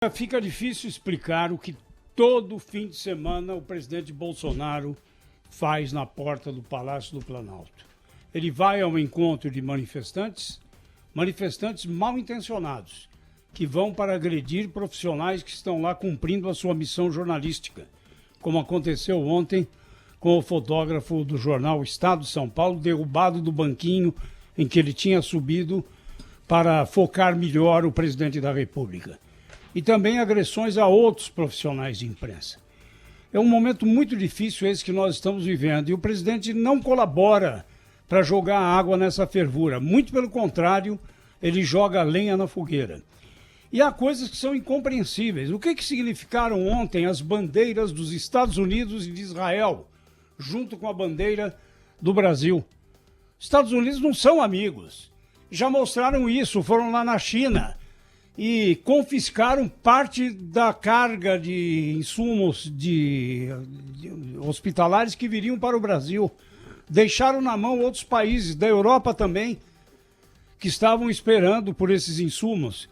Fica difícil explicar o que todo fim de semana o presidente Bolsonaro faz na porta do Palácio do Planalto. Ele vai ao encontro de manifestantes mal intencionados, que vão para agredir profissionais que estão lá cumprindo a sua missão jornalística, como aconteceu ontem com o fotógrafo do jornal Estado de São Paulo, derrubado do banquinho em que ele tinha subido para focar melhor o presidente da República. E também agressões a outros profissionais de imprensa. É um momento muito difícil esse que nós estamos vivendo e o presidente não colabora para jogar água nessa fervura. Muito pelo contrário, ele joga lenha na fogueira. E há coisas que são incompreensíveis. O que significaram ontem as bandeiras dos Estados Unidos e de Israel, junto com a bandeira do Brasil? Estados Unidos não são amigos. Já mostraram isso, foram lá na China e confiscaram parte da carga de insumos de hospitalares que viriam para o Brasil. Deixaram na mão outros países, da Europa também, que estavam esperando por esses insumos.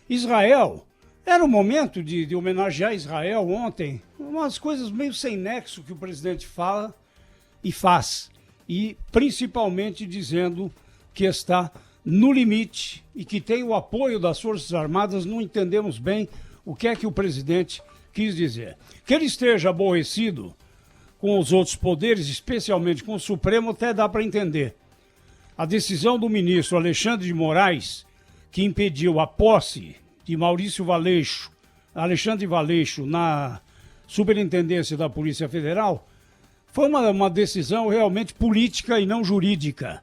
Israel, era o momento de homenagear Israel ontem. Umas coisas meio sem nexo que o presidente fala e faz. E principalmente dizendo que está no limite e que tem o apoio das Forças Armadas. Não entendemos bem o que é que o presidente quis dizer. Que ele esteja aborrecido com os outros poderes, especialmente com o Supremo, até dá para entender. A decisão do ministro Alexandre de Moraes, que impediu a posse de Alexandre Valeixo na superintendência da Polícia Federal, foi uma decisão realmente política e não jurídica.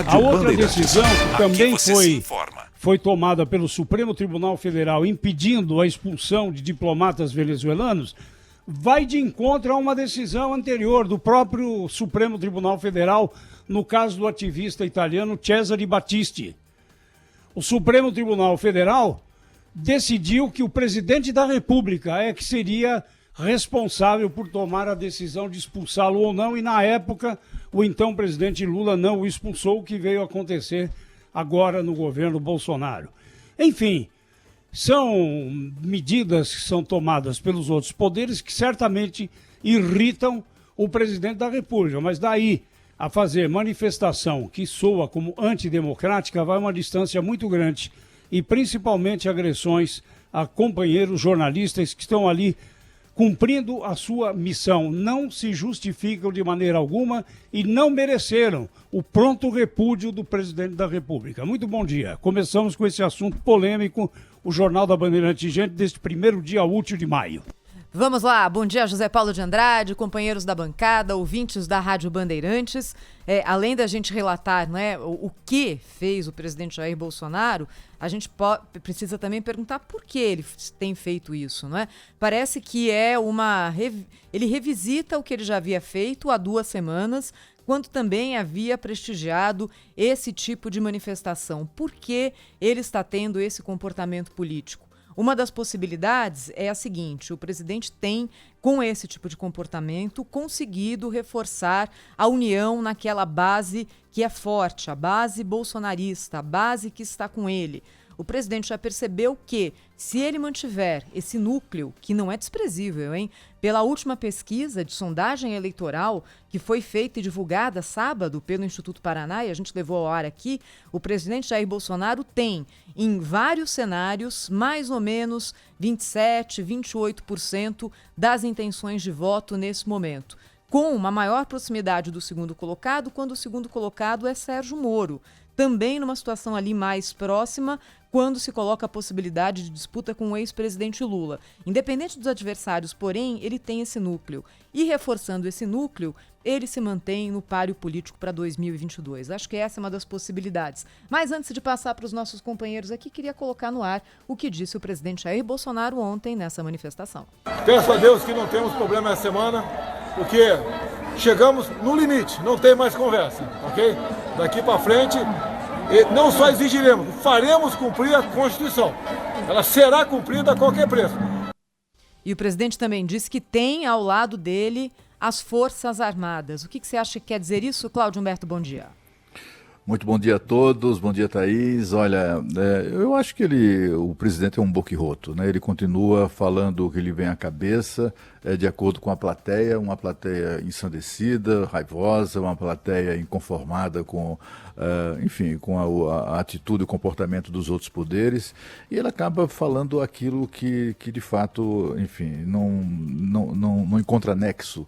A outra decisão que também foi tomada pelo Supremo Tribunal Federal, impedindo a expulsão de diplomatas venezuelanos, vai de encontro a uma decisão anterior do próprio Supremo Tribunal Federal, no caso do ativista italiano Cesare Battisti. O Supremo Tribunal Federal decidiu que o presidente da República é que seria responsável por tomar a decisão de expulsá-lo ou não, e na época o então presidente Lula não o expulsou, o que veio a acontecer agora no governo Bolsonaro. Enfim, são medidas que são tomadas pelos outros poderes que certamente irritam o presidente da República, mas daí a fazer manifestação que soa como antidemocrática vai uma distância muito grande, e principalmente agressões a companheiros jornalistas que estão ali cumprindo a sua missão. Não se justificam de maneira alguma e não mereceram o pronto repúdio do presidente da República. Muito bom dia. Começamos com esse assunto polêmico, o Jornal da Bandeirantes Gente, deste primeiro dia útil de maio. Vamos lá, bom dia José Paulo de Andrade, companheiros da bancada, ouvintes da Rádio Bandeirantes. Além da gente relatar, né, o que fez o presidente Jair Bolsonaro, a gente precisa também perguntar por que ele tem feito isso, não é? Parece que ele revisita o que ele já havia feito há 2 semanas, quando também havia prestigiado esse tipo de manifestação. Por que ele está tendo esse comportamento político? Uma das possibilidades é a seguinte: o presidente tem, com esse tipo de comportamento, conseguido reforçar a união naquela base que é forte, a base bolsonarista, a base que está com ele. O presidente já percebeu que, se ele mantiver esse núcleo, que não é desprezível, hein? Pela última pesquisa de sondagem eleitoral, que foi feita e divulgada sábado pelo Instituto Paraná, e a gente levou ao ar aqui, o presidente Jair Bolsonaro tem, em vários cenários, mais ou menos 27%, 28% das intenções de voto nesse momento, com uma maior proximidade do segundo colocado, quando o segundo colocado é Sérgio Moro. Também numa situação ali mais próxima, quando se coloca a possibilidade de disputa com o ex-presidente Lula. Independente dos adversários, porém, ele tem esse núcleo. E reforçando esse núcleo, ele se mantém no páreo político para 2022. Acho que essa é uma das possibilidades. Mas antes de passar para os nossos companheiros aqui, queria colocar no ar o que disse o presidente Jair Bolsonaro ontem nessa manifestação. Peço a Deus que não temos problema essa semana, porque chegamos no limite, não tem mais conversa, ok? Daqui para frente, não só exigiremos, faremos cumprir a Constituição. Ela será cumprida a qualquer preço. E o presidente também disse que tem ao lado dele as Forças Armadas. O que você acha que quer dizer isso, Cláudio Humberto? Bom dia. Muito bom dia a todos, bom dia Thaís. Olha, eu acho que o presidente é um boquirroto, né? Ele continua falando o que lhe vem à cabeça, de acordo com a plateia, uma plateia ensandecida, raivosa, uma plateia inconformada com, enfim, com a atitude e o comportamento dos outros poderes, e ele acaba falando aquilo que de fato, enfim, não encontra nexo,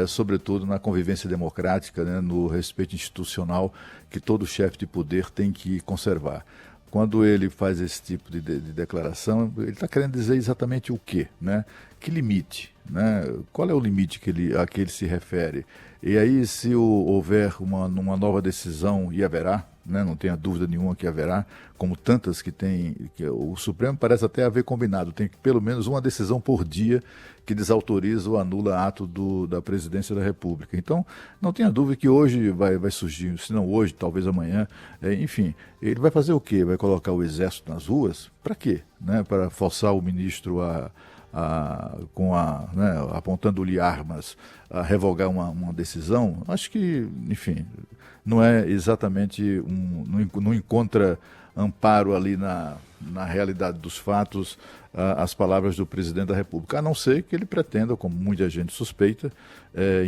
sobretudo na convivência democrática, né, no respeito institucional que todo chefe de poder tem que conservar. Quando ele faz esse tipo de declaração, ele está querendo dizer exatamente o quê, né? Que limite, né? Qual é o limite a que ele se refere? E aí, se houver uma nova decisão, e haverá, né? Não tenha dúvida nenhuma que haverá, como tantas que tem, que o Supremo parece até haver combinado, tem pelo menos uma decisão por dia que desautoriza ou anula ato da Presidência da República. Então, não tenha dúvida que hoje vai surgir, se não hoje, talvez amanhã, enfim, ele vai fazer o quê? Vai colocar o Exército nas ruas? Para quê? Né? Para forçar o ministro apontando-lhe armas, a revogar uma decisão? Acho que, enfim, não é exatamente não encontra amparo ali na realidade dos fatos as palavras do presidente da República, a não ser que ele pretenda, como muita gente suspeita,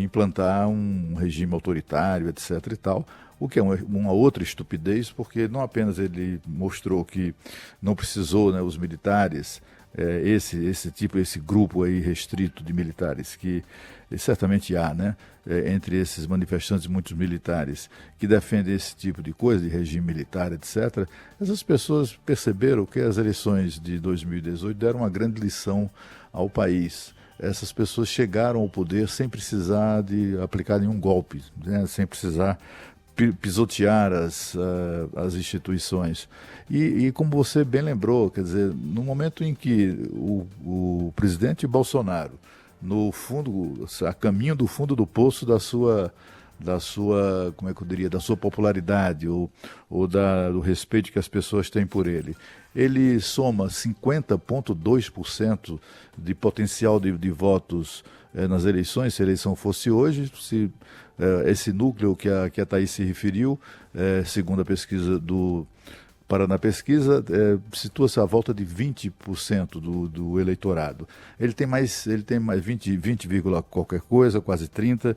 implantar um regime autoritário, etc. e tal, o que é uma outra estupidez, porque não apenas ele mostrou que não precisou, né, os militares, esse grupo aí restrito de militares, que certamente há, né, entre esses manifestantes, muitos militares que defendem esse tipo de coisa, de regime militar, etc. Essas pessoas perceberam que as eleições de 2018 deram uma grande lição ao país. Essas pessoas chegaram ao poder sem precisar de aplicar nenhum golpe, né, sem precisar pisotear as instituições. E como você bem lembrou, quer dizer, no momento em que o presidente Bolsonaro, no fundo, a caminho do fundo do poço da sua, como é que eu diria, da sua popularidade ou do respeito que as pessoas têm por ele soma 50,2% de potencial de votos nas eleições, se a eleição fosse hoje, se esse núcleo que a Thaís se referiu, segundo a pesquisa do Paraná Pesquisa, situa-se à volta de 20% do eleitorado. Ele tem mais 20, qualquer coisa, quase 30,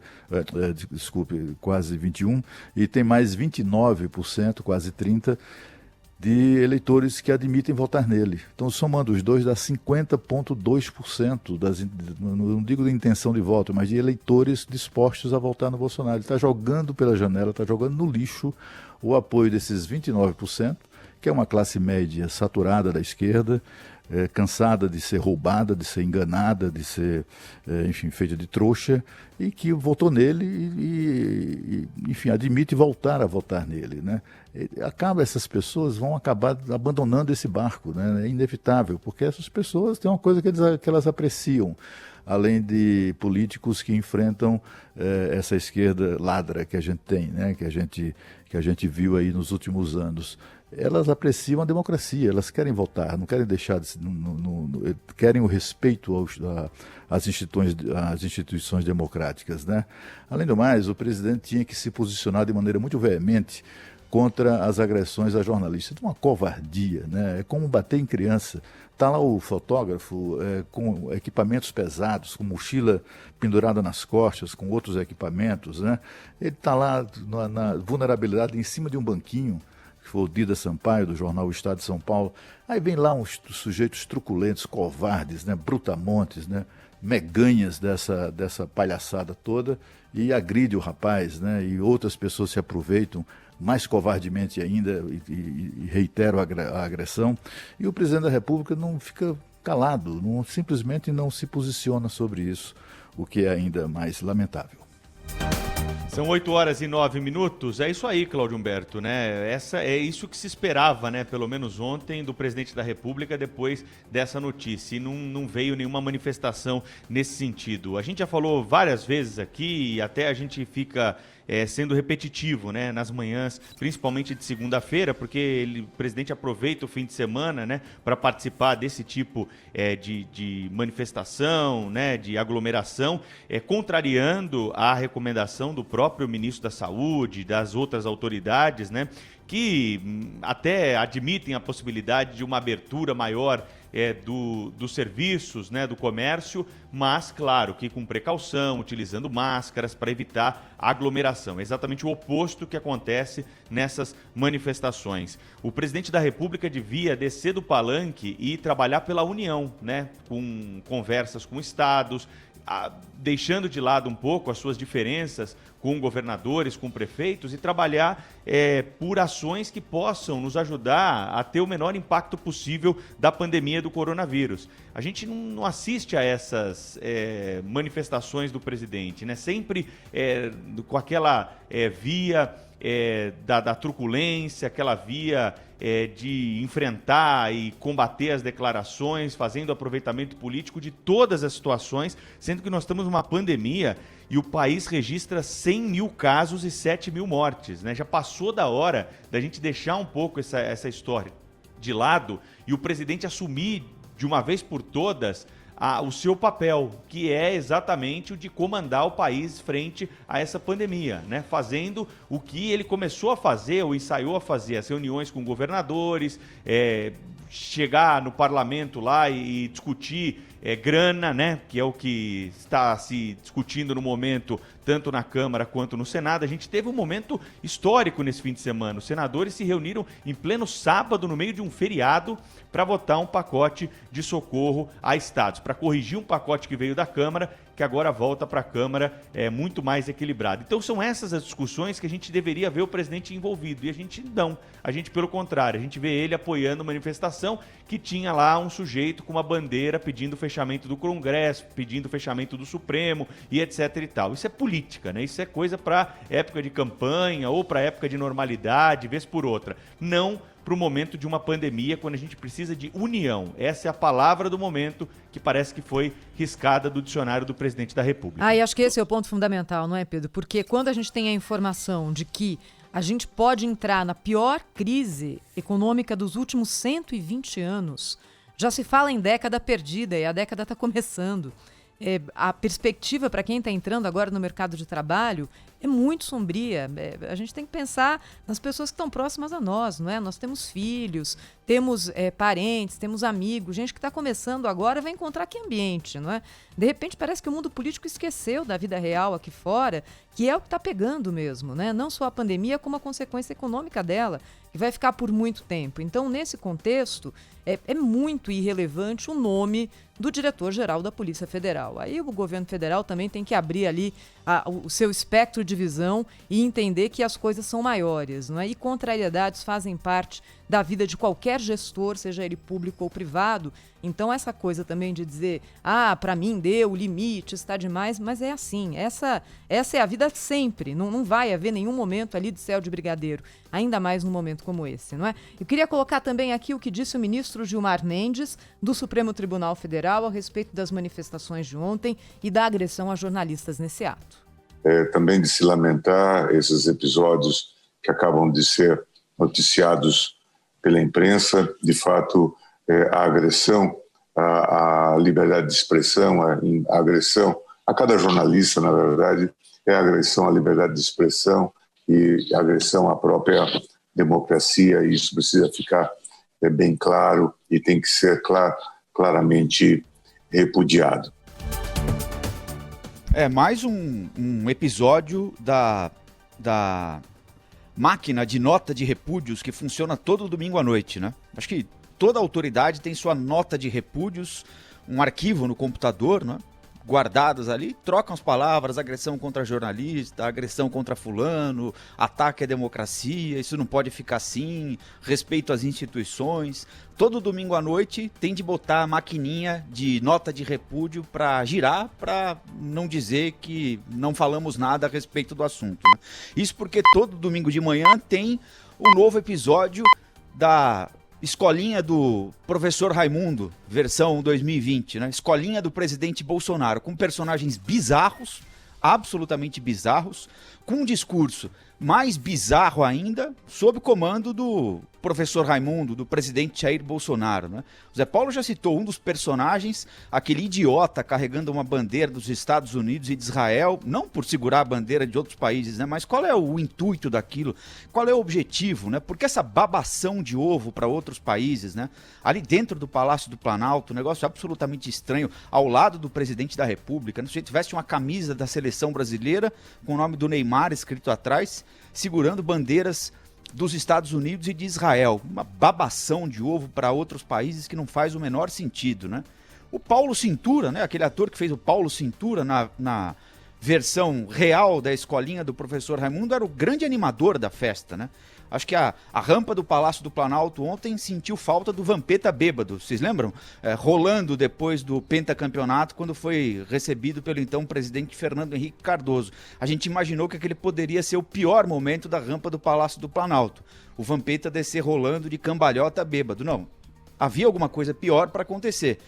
quase 21, e tem mais 29%, quase 30%, de eleitores que admitem votar nele. Então, somando os dois, dá 50,2%, não digo da intenção de voto, mas de eleitores dispostos a votar no Bolsonaro. Ele está jogando pela janela, está jogando no lixo o apoio desses 29%, que é uma classe média saturada da esquerda, cansada de ser roubada, de ser enganada, de ser, enfim, feita de trouxa, e que votou nele e enfim, admite voltar a votar nele, né? Essas pessoas vão acabar abandonando esse barco, né? É inevitável, porque essas pessoas têm uma coisa que elas apreciam, além de políticos que enfrentam essa esquerda ladra que a gente tem, né? Que a gente viu aí nos últimos anos. Elas apreciam a democracia, elas querem votar, não querem deixar querem o respeito às instituições democráticas, né? Além do mais, o presidente tinha que se posicionar de maneira muito veemente contra as agressões a jornalistas. É uma covardia, né? É como bater em criança. Está lá o fotógrafo com equipamentos pesados, com mochila pendurada nas costas, com outros equipamentos, né? Ele está lá na vulnerabilidade em cima de um banquinho, que foi o Dida Sampaio, do jornal O Estado de São Paulo. Aí vem lá uns sujeitos truculentos, covardes, né, brutamontes, né, meganhas dessa palhaçada toda, e agride o rapaz, né, e outras pessoas se aproveitam mais covardemente ainda e reiteram a agressão. E o presidente da República não fica calado, simplesmente não se posiciona sobre isso, o que é ainda mais lamentável. São 8h09. É isso aí, Cláudio Humberto, né? É isso que se esperava, né? Pelo menos ontem, do presidente da República, depois dessa notícia. E não veio nenhuma manifestação nesse sentido. A gente já falou várias vezes aqui, e até a gente fica sendo repetitivo, né, nas manhãs, principalmente de segunda-feira, porque o presidente aproveita o fim de semana, né, para participar desse tipo de manifestação, né, de aglomeração, contrariando a recomendação do próprio ministro da Saúde, das outras autoridades, né, que até admitem a possibilidade de uma abertura maior dos serviços, né, do comércio, mas, claro, que com precaução, utilizando máscaras para evitar a aglomeração. É exatamente o oposto que acontece nessas manifestações. O presidente da República devia descer do palanque e trabalhar pela união, né, com conversas com estados, deixando de lado um pouco as suas diferenças com governadores, com prefeitos e trabalhar por ações que possam nos ajudar a ter o menor impacto possível da pandemia do coronavírus. A gente não assiste a essas manifestações do presidente, né? Sempre com aquela via da truculência, aquela via de enfrentar e combater as declarações, fazendo aproveitamento político de todas as situações, sendo que nós estamos numa pandemia e o país registra 100 mil casos e 7 mil mortes, né? Já passou da hora da gente deixar um pouco essa história de lado e o presidente assumir de uma vez por todas o seu papel, que é exatamente o de comandar o país frente a essa pandemia, né? Fazendo o que ele começou a fazer, ou ensaiou a fazer, as reuniões com governadores, chegar no parlamento lá e discutir grana, né? Que é o que está se discutindo no momento, tanto na Câmara quanto no Senado. A gente teve um momento histórico nesse fim de semana. Os senadores se reuniram em pleno sábado, no meio de um feriado, para votar um pacote de socorro a estados, para corrigir um pacote que veio da Câmara, que agora volta para a Câmara muito mais equilibrado. Então são essas as discussões que a gente deveria ver o presidente envolvido, e a gente não. A gente, pelo contrário, a gente vê ele apoiando manifestação que tinha lá um sujeito com uma bandeira pedindo o fechamento do Congresso, pedindo o fechamento do Supremo e etc e tal. Isso é política, né? Isso é coisa para época de campanha ou para época de normalidade, vez por outra. Não para o momento de uma pandemia, quando a gente precisa de união. Essa é a palavra do momento que parece que foi riscada do dicionário do presidente da República. E acho que esse é o ponto fundamental, não é, Pedro? Porque quando a gente tem a informação de que a gente pode entrar na pior crise econômica dos últimos 120 anos, já se fala em década perdida e a década está começando. A perspectiva para quem está entrando agora no mercado de trabalho é muito sombria. A gente tem que pensar nas pessoas que estão próximas a nós, não é? Nós temos filhos, temos parentes, temos amigos, gente que está começando agora vai encontrar que ambiente, não é? De repente parece que o mundo político esqueceu da vida real aqui fora, que é o que está pegando mesmo, né? Não só a pandemia, como a consequência econômica dela, que vai ficar por muito tempo. Então, nesse contexto, é muito irrelevante o nome do diretor-geral da Polícia Federal. Aí o governo federal também tem que abrir ali o seu espectro de visão e entender que as coisas são maiores, não é? E contrariedades fazem parte da vida de qualquer gestor, seja ele público ou privado. Então essa coisa também de dizer, para mim deu, o limite está demais, mas é assim, essa é a vida sempre, não vai haver nenhum momento ali de céu de brigadeiro, ainda mais num momento como esse, não é? Eu queria colocar também aqui o que disse o ministro Gilmar Mendes, do Supremo Tribunal Federal, a respeito das manifestações de ontem e da agressão a jornalistas nesse ato. Também de se lamentar esses episódios que acabam de ser noticiados pela imprensa. De fato, a agressão à liberdade de expressão, a agressão a cada jornalista, na verdade, é a agressão à liberdade de expressão e a agressão à própria democracia. E isso precisa ficar bem claro e tem que ser claramente repudiado. Mais um episódio da máquina de nota de repúdios que funciona todo domingo à noite, né? Acho que toda autoridade tem sua nota de repúdios, um arquivo no computador, né? Guardados ali, trocam as palavras, agressão contra jornalista, agressão contra fulano, ataque à democracia, isso não pode ficar assim, respeito às instituições. Todo domingo à noite tem de botar a maquininha de nota de repúdio para girar, para não dizer que não falamos nada a respeito do assunto, né? Isso porque todo domingo de manhã tem um novo episódio da Escolinha do Professor Raimundo, versão 2020, né? Escolinha do presidente Bolsonaro, com personagens bizarros, absolutamente bizarros, com um discurso mais bizarro ainda, sob comando do professor Raimundo, do presidente Jair Bolsonaro, né? O Zé Paulo já citou um dos personagens, aquele idiota carregando uma bandeira dos Estados Unidos e de Israel, não por segurar a bandeira de outros países, né? Mas qual é o intuito daquilo? Qual é o objetivo, né? Por que essa babação de ovo para outros países, né? Ali dentro do Palácio do Planalto, um negócio absolutamente estranho, ao lado do presidente da República, né? Se ele tivesse uma camisa da seleção brasileira com o nome do Neymar escrito atrás, segurando bandeiras dos Estados Unidos e de Israel. Uma babação de ovo para outros países que não faz o menor sentido, né? O Paulo Cintura, né? Aquele ator que fez o Paulo Cintura na versão real da escolinha do professor Raimundo, era o grande animador da festa, né? Acho que a rampa do Palácio do Planalto ontem sentiu falta do Vampeta bêbado, vocês lembram? Rolando depois do pentacampeonato, quando foi recebido pelo então presidente Fernando Henrique Cardoso. A gente imaginou que aquele poderia ser o pior momento da rampa do Palácio do Planalto. O Vampeta descer rolando de cambalhota bêbado. Não, havia alguma coisa pior para acontecer.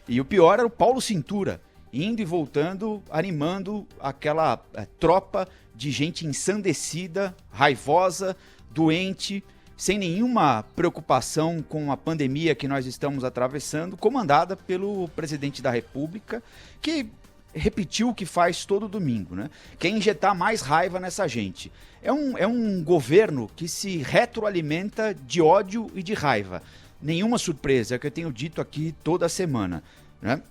E o pior era o Paulo Cintura, indo e voltando, animando aquela tropa de gente ensandecida, raivosa, doente, sem nenhuma preocupação com a pandemia que nós estamos atravessando, comandada pelo presidente da República, que repetiu o que faz todo domingo, né? Quer injetar mais raiva nessa gente. É um governo que se retroalimenta de ódio e de raiva. Nenhuma surpresa, é o que eu tenho dito aqui toda semana, né?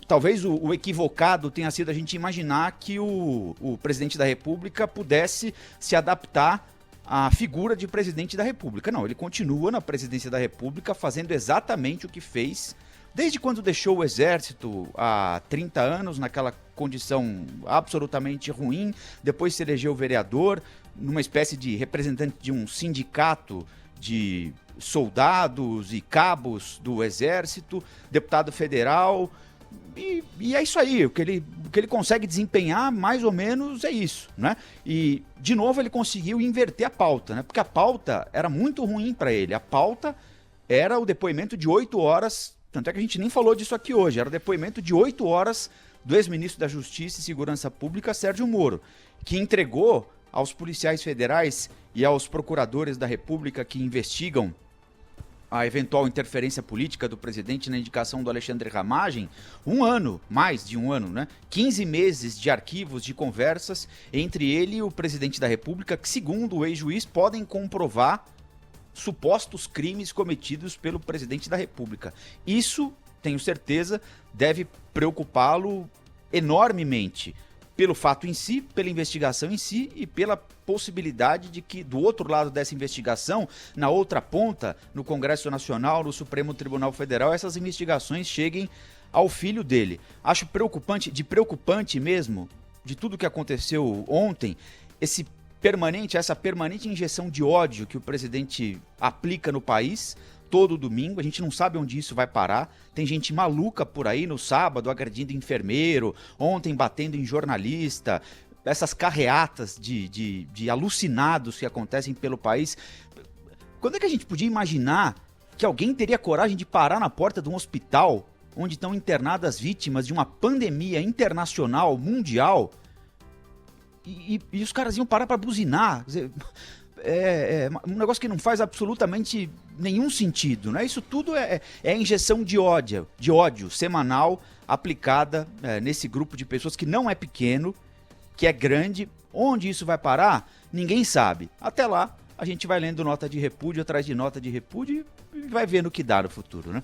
Talvez o equivocado tenha sido a gente imaginar que o presidente da República pudesse se adaptar à figura de presidente da República. Não, ele continua na presidência da República fazendo exatamente o que fez desde quando deixou o Exército há 30 anos, naquela condição absolutamente ruim, depois se elegeu vereador, numa espécie de representante de um sindicato de soldados e cabos do Exército, deputado federal, e é isso aí, o que ele consegue desempenhar mais ou menos é isso, né? E, de novo, ele conseguiu inverter a pauta, né? Porque a pauta era muito ruim para ele, a pauta era o depoimento de 8 horas, tanto é que a gente nem falou disso aqui hoje, era o depoimento de 8 horas do ex-ministro da Justiça e Segurança Pública, Sérgio Moro, que entregou aos policiais federais e aos procuradores da República que investigam a eventual interferência política do presidente na indicação do Alexandre Ramagem, mais de um ano, né? 15 meses de arquivos de conversas entre ele e o presidente da República, que, segundo o ex-juiz, podem comprovar supostos crimes cometidos pelo presidente da República. Isso, tenho certeza, deve preocupá-lo enormemente, pelo fato em si, pela investigação em si e pela possibilidade de que, do outro lado dessa investigação, na outra ponta, no Congresso Nacional, no Supremo Tribunal Federal, essas investigações cheguem ao filho dele. Acho preocupante mesmo, de tudo que aconteceu ontem, essa permanente injeção de ódio que o presidente aplica no país todo domingo. A gente não sabe onde isso vai parar. Tem gente maluca por aí no sábado agredindo enfermeiro, ontem batendo em jornalista, essas carreatas de alucinados que acontecem pelo país. Quando é que a gente podia imaginar que alguém teria coragem de parar na porta de um hospital onde estão internadas vítimas de uma pandemia internacional, mundial, e os caras iam parar para buzinar? Quer dizer, é um negócio que não faz absolutamente nenhum sentido, né? Isso tudo é injeção de ódio semanal aplicada nesse grupo de pessoas que não é pequeno, que é grande. Onde isso vai parar, ninguém sabe. Até lá, a gente vai lendo nota de repúdio atrás de nota de repúdio e vai vendo o que dá no futuro, né?